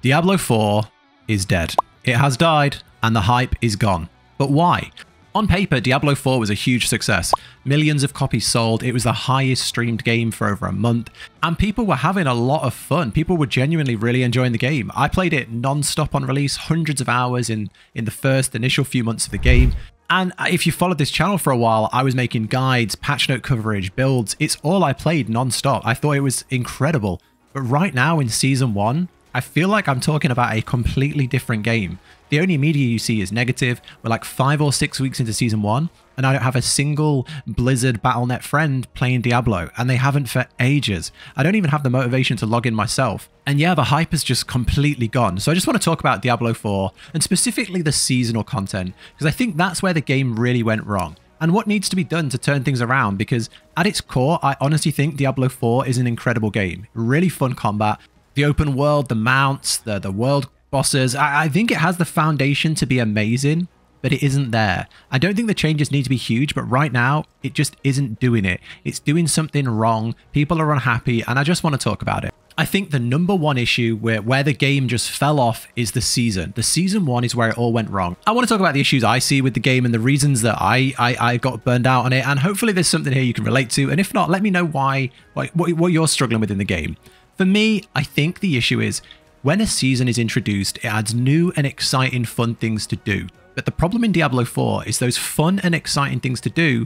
Diablo 4 is dead. It has died, and the hype is gone. But why? On paper, Diablo 4 was a huge success. Millions of copies sold, it was the highest streamed game for over a month, and people were having a lot of fun. People were genuinely really enjoying the game. I played it non-stop on release, hundreds of hours in the first initial few months of the game. And if you followed this channel for a while, I was making guides, patch note coverage, builds. It's all I played non-stop. I thought it was incredible. But right now in Season 1, I feel like I'm talking about a completely different game. The only media you see is negative. We're like 5 or 6 weeks into Season 1, and I don't have a single Blizzard Battle.net friend playing Diablo, and they haven't for ages. I don't even have the motivation to log in myself. And yeah, the hype has just completely gone. So I just want to talk about Diablo 4, and specifically the seasonal content, because I think that's where the game really went wrong. And what needs to be done to turn things around, because at its core, I honestly think Diablo 4 is an incredible game. Really fun combat. The open world, the mounts, the world bosses. I think it has the foundation to be amazing, but it isn't there. I don't think the changes need to be huge, but right now, it just isn't doing it. It's doing something wrong. People are unhappy, and I just want to talk about it. I think the number one issue where the game just fell off is the season. The Season 1 is where it all went wrong. I want to talk about the issues I see with the game and the reasons that I got burned out on it, and hopefully there's something here you can relate to, and if not, let me know why, what you're struggling with in the game. For me, I think the issue is when a season is introduced, it adds new and exciting fun things to do. But the problem in Diablo 4 is those fun and exciting things to do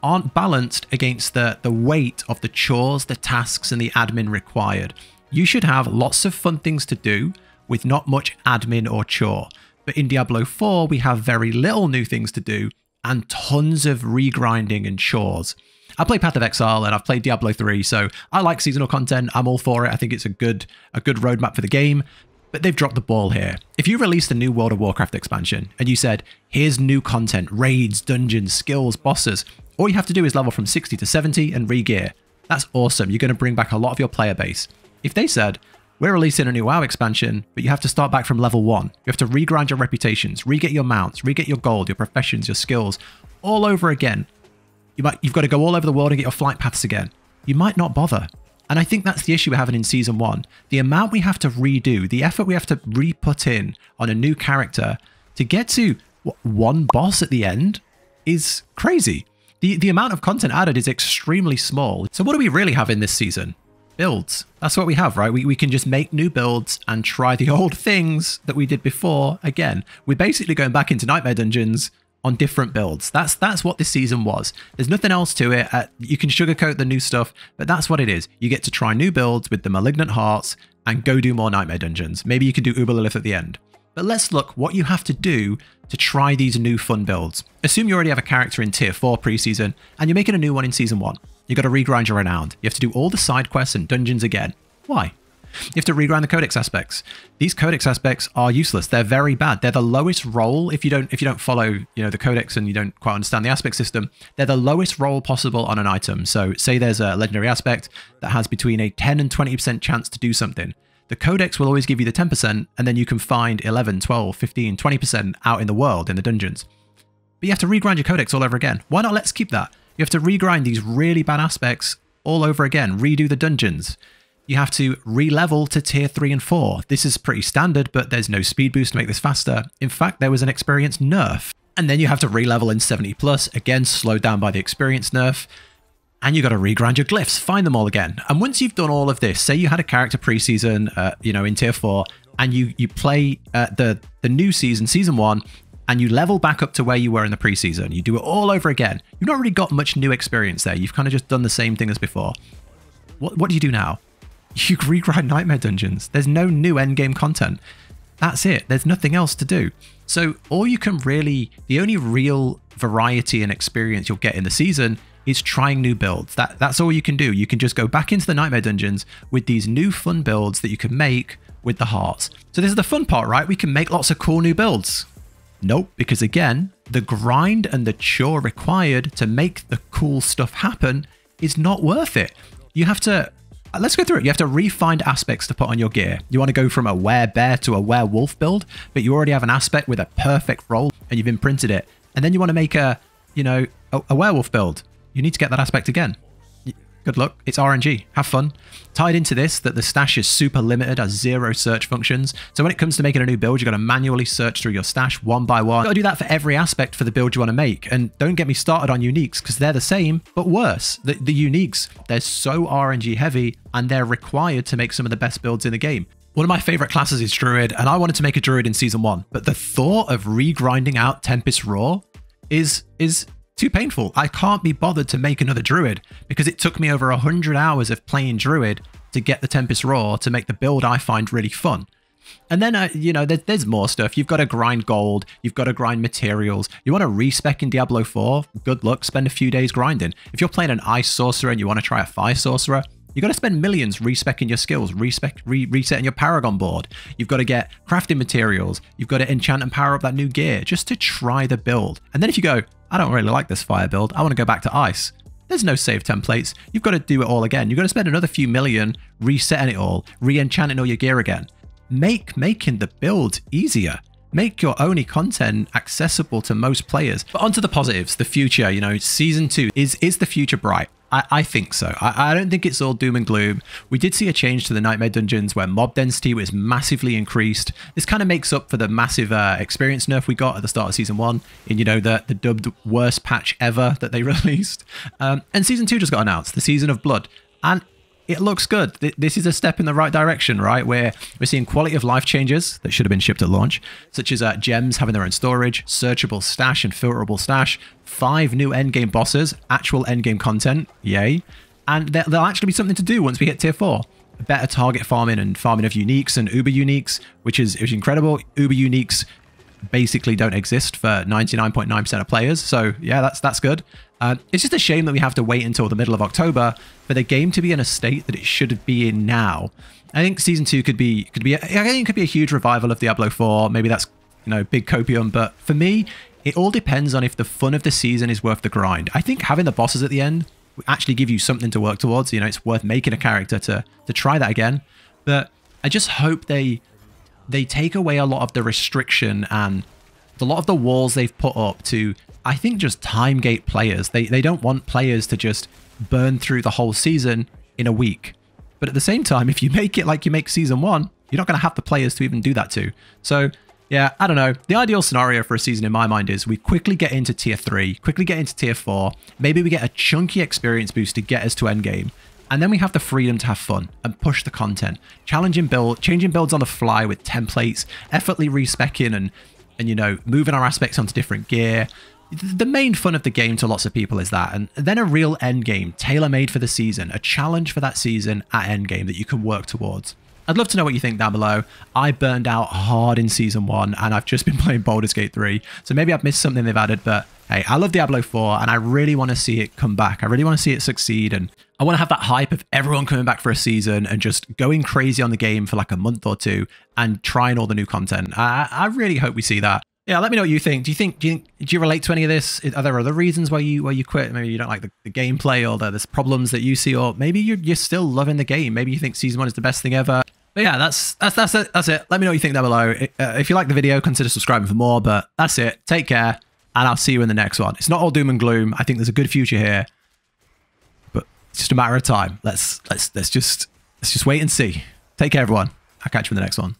aren't balanced against the weight of the chores, the tasks, and the admin required. You should have lots of fun things to do with not much admin or chore. But in Diablo 4, we have very little new things to do and tons of regrinding and chores. I play Path of Exile and I've played Diablo 3, so I like seasonal content. I'm all for it. I think it's a good roadmap for the game, but they've dropped the ball here. If you released a new World of Warcraft expansion and you said, here's new content, raids, dungeons, skills, bosses, all you have to do is level from 60 to 70 and re-gear. That's awesome. You're going to bring back a lot of your player base. If they said, we're releasing a new WoW expansion, but you have to start back from level 1. You have to regrind your reputations, re-get your mounts, re-get your gold, your professions, your skills, all over again. You've got to go all over the world and get your flight paths again. You might not bother. And I think that's the issue we're having in Season 1. The amount we have to redo, the effort we have to re-put in on a new character to get to one boss at the end is crazy. The amount of content added is extremely small. So what do we really have in this season? Builds. That's what we have, right? We can just make new builds and try the old things that we did before again. We're basically going back into Nightmare Dungeons on different builds. That's what this season was. There's nothing else to it. You can sugarcoat the new stuff, but that's what it is. You get to try new builds with the Malignant Hearts and go do more Nightmare Dungeons. Maybe you can do Uber Lilith at the end. But let's look what you have to do to try these new fun builds. Assume you already have a character in Tier 4 preseason, and you're making a new one in Season 1. You've got to regrind your renowned. You have to do all the side quests and dungeons again. Why? You have to regrind the codex aspects. These codex aspects are useless. They're very bad. They're the lowest roll if you don't follow, the codex and you don't quite understand the aspect system. They're the lowest roll possible on an item. So say there's a legendary aspect that has between a 10 and 20% chance to do something. The codex will always give you the 10%, and then you can find 11, 12, 15, 20% out in the world in the dungeons. But you have to regrind your codex all over again. Why not let's keep that? You have to regrind these really bad aspects all over again. Redo the dungeons. You have to re-level to Tier 3 and 4. This is pretty standard, but there's no speed boost to make this faster. In fact, there was an experience nerf. And then you have to re-level in 70 plus, again slowed down by the experience nerf. And you got to regrind your glyphs, find them all again. And once you've done all of this, say you had a character preseason, in Tier 4, and you play the new season, Season 1, and you level back up to where you were in the preseason. You do it all over again. You've not really got much new experience there. You've kind of just done the same thing as before. What do you do now? You regrind Nightmare Dungeons. There's no new endgame content. That's it. There's nothing else to do. So all you can really, the only real variety and experience you'll get in the season is trying new builds. That's all you can do. You can just go back into the Nightmare Dungeons with these new fun builds that you can make with the hearts. So this is the fun part, right? We can make lots of cool new builds. Nope, because again, the grind and the chore required to make the cool stuff happen is not worth it. You have to, let's go through it. You have to refind aspects to put on your gear. You want to go from a werebear to a werewolf build, but you already have an aspect with a perfect roll and you've imprinted it. And then you want to make a werewolf build. You need to get that aspect again. Good luck. It's RNG. Have fun. Tied into this, that the stash is super limited, has 0 search functions. So when it comes to making a new build, you've got to manually search through your stash one by one. You've got to do that for every aspect for the build you want to make. And don't get me started on uniques, because they're the same, but worse. The uniques, they're so RNG heavy, and they're required to make some of the best builds in the game. One of my favorite classes is Druid, and I wanted to make a Druid in Season 1, but the thought of re-grinding out Tempest Raw is too painful. I can't be bothered to make another Druid because it took me over 100 hours of playing Druid to get the Tempest Raw to make the build I find really fun. And then, you know, there's more stuff. You've got to grind gold. You've got to grind materials. You want to respec in Diablo 4? Good luck. Spend a few days grinding. If you're playing an Ice Sorcerer and you want to try a Fire Sorcerer, you got to spend millions respecing your skills, resetting your Paragon board. You've got to get crafting materials. You've got to enchant and power up that new gear just to try the build. And then if you go, I don't really like this fire build, I want to go back to ice. There's no save templates. You've got to do it all again. You've got to spend another few million resetting it all, re-enchanting all your gear again. Making the build easier. Make your only content accessible to most players. But onto the positives, the future, you know, Season 2, is the future bright? I think so. I don't think it's all doom and gloom. We did see a change to the Nightmare Dungeons where mob density was massively increased. This kind of makes up for the massive experience nerf we got at the start of Season 1 in, you know, the dubbed worst patch ever that they released. And Season 2 just got announced, the Season of Blood. And it looks good. This is a step in the right direction, right? Where we're seeing quality of life changes that should have been shipped at launch, such as gems having their own storage, searchable stash and filterable stash, 5 new endgame bosses, actual endgame content, yay. And there'll actually be something to do once we hit tier 4. Better target farming and farming of uniques and uber uniques, which is incredible. Uber uniques basically don't exist for 99.9% of players. So yeah, that's good. It's just a shame that we have to wait until the middle of October for the game to be in a state that it should be in now. I think Season 2 could be a huge revival of Diablo 4. Maybe that's, you know, big copium. But for me, it all depends on if the fun of the season is worth the grind. I think having the bosses at the end will actually give you something to work towards. You know, it's worth making a character to try that again. But I just hope they take away a lot of the restriction and a lot of the walls they've put up to, I think, just time gate players. They don't want players to just burn through the whole season in a week. But at the same time, if you make it like you make Season 1, you're not going to have the players to even do that to. So yeah, I don't know. The ideal scenario for a season in my mind is we quickly get into tier 3, quickly get into tier 4. Maybe we get a chunky experience boost to get us to endgame. And then we have the freedom to have fun and push the content. Changing builds on the fly with templates, effortlessly respecing and you know, moving our aspects onto different gear. The main fun of the game to lots of people is that. And then a real end game, tailor-made for the season, a challenge for that season at end game that you can work towards. I'd love to know what you think down below. I burned out hard in Season 1 and I've just been playing Baldur's Gate 3. So maybe I've missed something they've added, but hey, I love Diablo 4 and I really want to see it come back. I really want to see it succeed, and I want to have that hype of everyone coming back for a season and just going crazy on the game for like a month or two and trying all the new content. I really hope we see that. Yeah, let me know what you think. Do you relate to any of this? Are there other reasons why you quit? Maybe you don't like the gameplay, or there's problems that you see, or maybe you're still loving the game. Maybe you think Season 1 is the best thing ever. But yeah, that's it. Let me know what you think down below. If you like the video, consider subscribing for more. But that's it. Take care, and I'll see you in the next one. It's not all doom and gloom. I think there's a good future here, but it's just a matter of time. Let's just wait and see. Take care, everyone. I'll catch you in the next one.